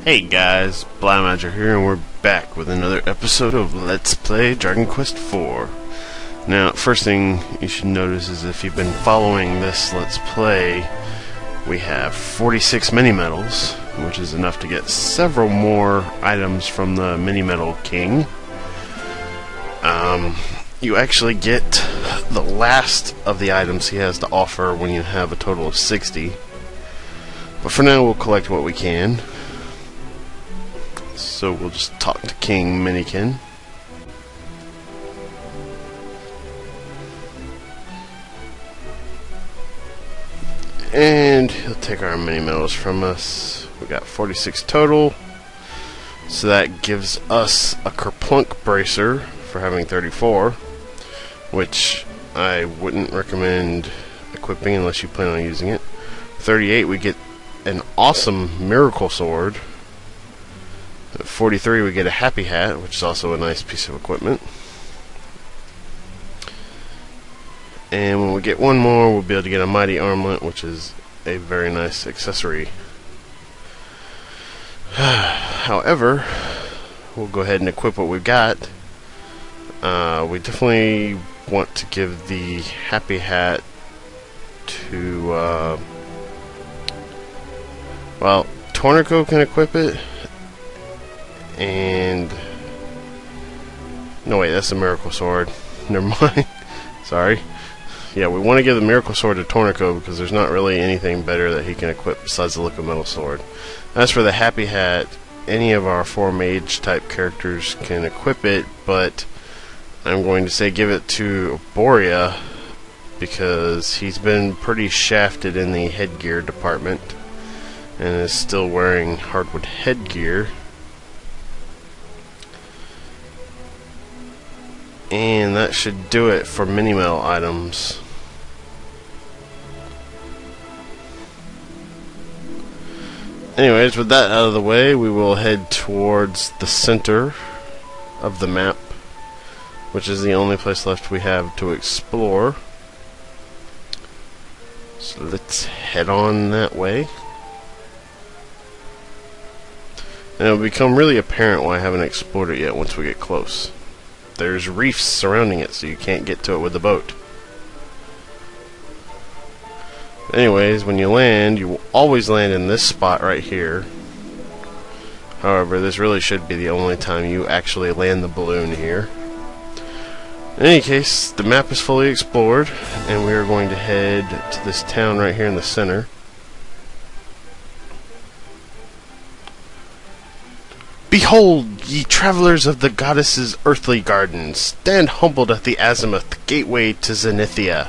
Hey guys, Blaumagier here, and we're back with another episode of Let's Play Dragon Quest IV. Now, first thing you should notice is if you've been following this Let's Play, we have 46 mini-medals, which is enough to get several more items from the mini-medal king. You actually get the last of the items he has to offer when you have a total of 60. But for now, we'll collect what we can. So we'll just talk to King Minikin. And he'll take our mini medals from us. We got 46 total. So that gives us a Kerplunk bracer for having 34, which I wouldn't recommend equipping unless you plan on using it. 38, we get an awesome miracle sword. At 43, we get a happy hat, which is also a nice piece of equipment. And when we get one more, we'll be able to get a mighty armlet, which is a very nice accessory. However, we'll go ahead and equip what we've got. We definitely want to give the happy hat to, well, Tornico can equip it. And no, wait, that's the miracle sword. Never mind. Sorry. Yeah, we want to give the miracle sword to Tornico because there's not really anything better that he can equip besides the liquid metal sword. As for the happy hat, any of our 4 mage type characters can equip it, but I'm going to say give it to Borea because he's been pretty shafted in the headgear department and is still wearing hardwood headgear. And that should do it for mini-medal items. Anyways, with that out of the way, we will head towards the center of the map, which is the only place left we have to explore. So let's head on that way. And it'll become really apparent why I haven't explored it yet once we get close. There's reefs surrounding it, so you can't get to it with the boat. Anyways, when you land, you will always land in this spot right here. However, this really should be the only time you actually land the balloon here. In any case, the map is fully explored, and we are going to head to this town right here in the center. Behold, ye travelers of the goddess's earthly gardens, stand humbled at the azimuth, gateway to Zenithia.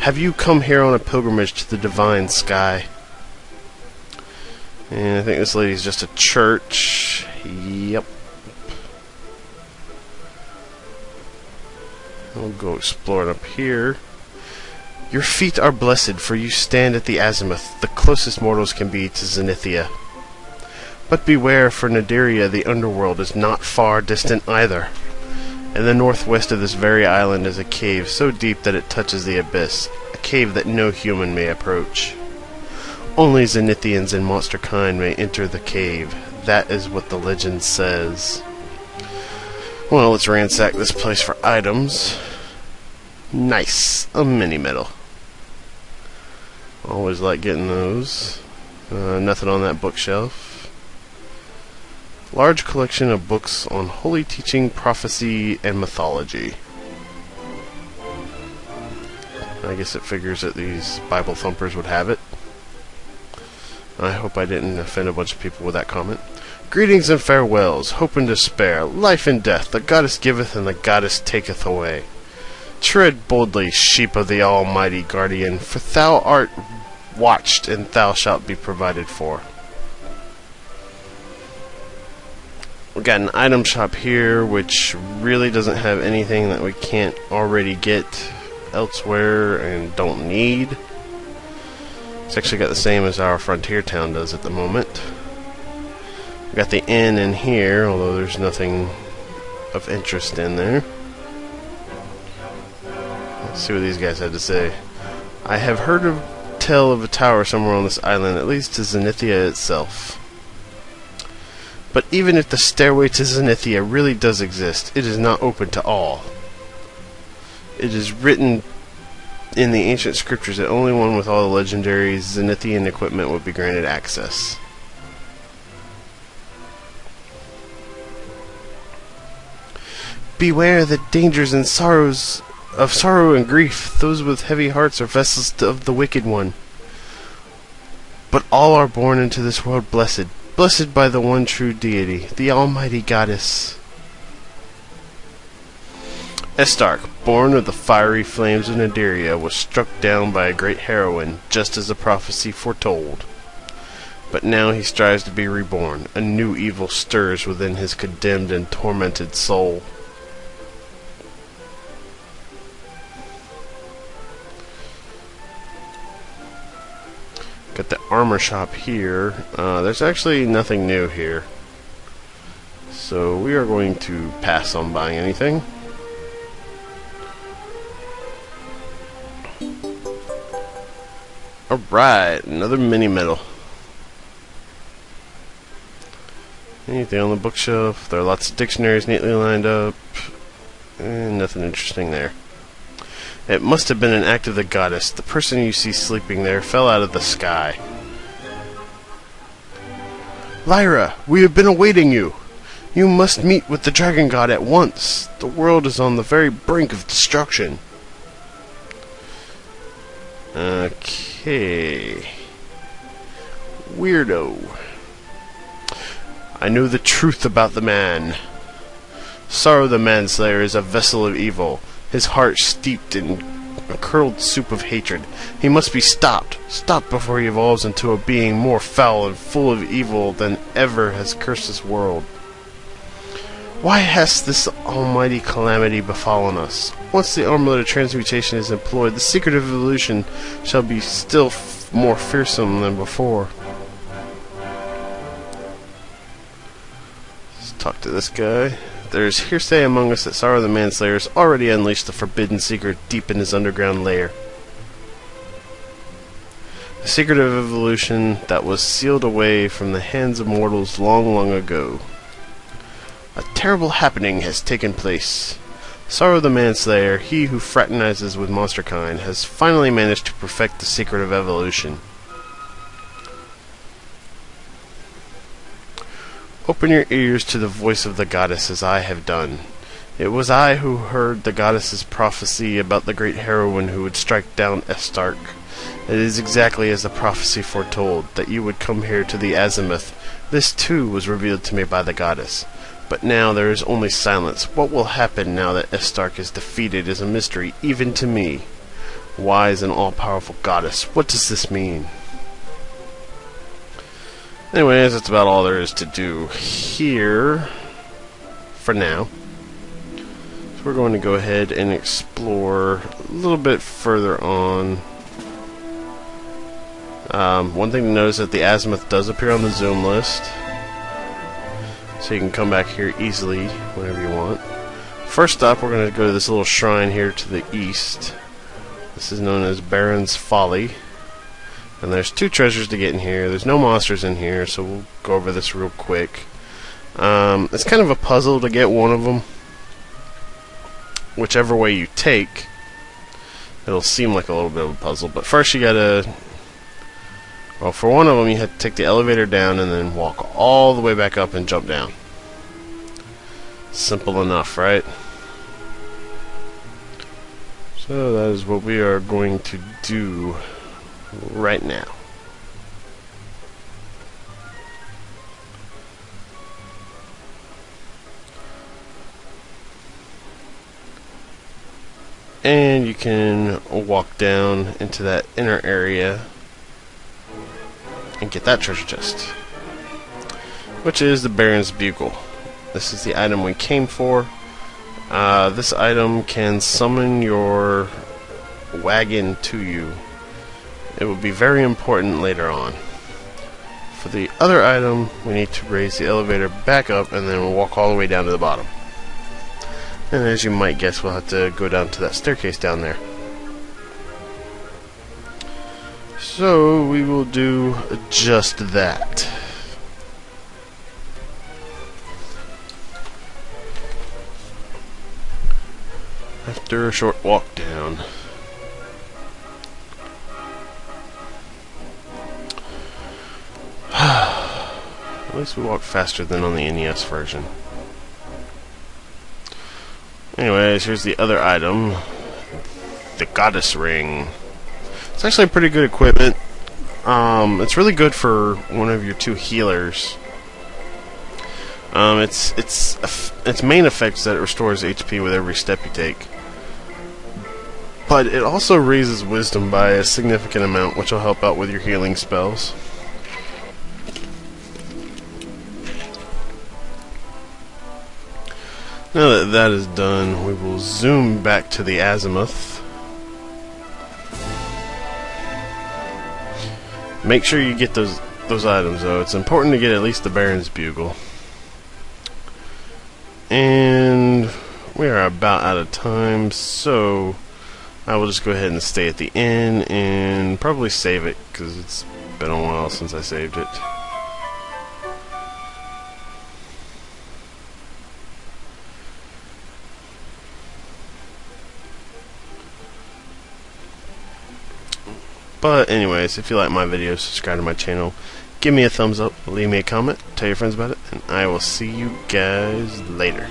Have you come here on a pilgrimage to the divine sky? And I think this lady's just a church. Yep. We'll go exploring up here. Your feet are blessed, for you stand at the azimuth, the closest mortals can be to Zenithia. But beware, for Nadiria, the underworld, is not far distant either. In the northwest of this very island is a cave so deep that it touches the abyss, a cave that no human may approach. Only Zenithians and monster kind may enter the cave. That is what the legend says. Well, let's ransack this place for items. Nice, a mini-medal. Always like getting those. Nothing on that bookshelf. Large collection of books on holy teaching, prophecy, and mythology. I guess it figures that these Bible thumpers would have it. I hope I didn't offend a bunch of people with that comment. Greetings and farewells, hope and despair, life and death, the goddess giveth and the goddess taketh away. Tread boldly, sheep of the almighty guardian, for thou art watched and thou shalt be provided for. We've got an item shop here, which really doesn't have anything that we can't already get elsewhere and don't need. It's actually got the same as our frontier town does at the moment. We've got the inn in here, although there's nothing of interest in there. Let's see what these guys had to say. I have heard tell of a tower somewhere on this island, at least to Zenithia itself. But even if the stairway to Zenithia really does exist, it is not open to all. It is written in the ancient scriptures that only one with all the legendary Zenithian equipment would be granted access. Beware the dangers and sorrows of sorrow and grief. Those with heavy hearts are vessels of the wicked one. But all are born into this world blessed. Blessed by the one true deity, the almighty goddess. Estark, born of the fiery flames of Nadiria, was struck down by a great heroine, just as the prophecy foretold. But now he strives to be reborn. A new evil stirs within his condemned and tormented soul. Got the armor shop here. There's actually nothing new here. So we are going to pass on buying anything. Alright, another mini medal. Anything on the bookshelf? There are lots of dictionaries neatly lined up. Nothing interesting there. It must have been an act of the goddess. The person you see sleeping there fell out of the sky. Lyra, we have been awaiting you. You must meet with the dragon god at once. The world is on the very brink of destruction. Okay. Weirdo. I know the truth about the man. Sorrow the Manslayer is a vessel of evil. His heart steeped in a curdled soup of hatred. He must be stopped. Stopped before he evolves into a being more foul and full of evil than ever has cursed this world. Why has this almighty calamity befallen us? Once the amulet of transmutation is employed, the secret of evolution shall be still more fearsome than before. Let's talk to this guy. There's hearsay among us that Sorrow the Manslayer has already unleashed the forbidden secret deep in his underground lair. The secret of evolution that was sealed away from the hands of mortals long, long ago. A terrible happening has taken place. Sorrow the Manslayer, he who fraternizes with monsterkind, has finally managed to perfect the secret of evolution. Open your ears to the voice of the goddess as I have done. It was I who heard the goddess's prophecy about the great heroine who would strike down Estark. It is exactly as the prophecy foretold, that you would come here to the azimuth. This too was revealed to me by the goddess. But now there is only silence. What will happen now that Estark is defeated is a mystery, even to me. Wise and all-powerful goddess, what does this mean? Anyways, that's about all there is to do here for now. So we're going to go ahead and explore a little bit further on. One thing to notice is that the azimuth does appear on the zoom list. So you can come back here easily whenever you want. First up, we're going to go to this little shrine here to the east. This is known as Baron's Folly. And there's two treasures to get in here. There's no monsters in here, so we'll go over this real quick. It's kind of a puzzle to get one of them. Whichever way you take, it'll seem like a little bit of a puzzle. But first you gotta... Well, for one of them, you have to take the elevator down and then walk all the way back up and jump down. Simple enough, right? So that is what we are going to do right now. And you can walk down into that inner area and get that treasure chest, which is the Baron's Bugle. This is the item we came for. This item can summon your wagon to you. It will be very important later on. For the other item, we need to raise the elevator back up and then we'll walk all the way down to the bottom. And as you might guess, we'll have to go down to that staircase down there. So we will do just that. after a short walk down. At least we walked faster than on the NES version. Anyways, here's the other item. The Goddess Ring. It's actually pretty good equipment. It's really good for one of your two healers. Its main effect is that it restores HP with every step you take. But it also raises wisdom by a significant amount, which will help out with your healing spells. Now that that is done, we will zoom back to the azimuth. Make sure you get those items, though. It's important to get at least the Baron's Bugle. And we are about out of time, so I will just go ahead and stay at the inn and probably save it, because it's been a while since I saved it. But anyways, if you like my videos, subscribe to my channel, give me a thumbs up, leave me a comment, tell your friends about it, and I will see you guys later.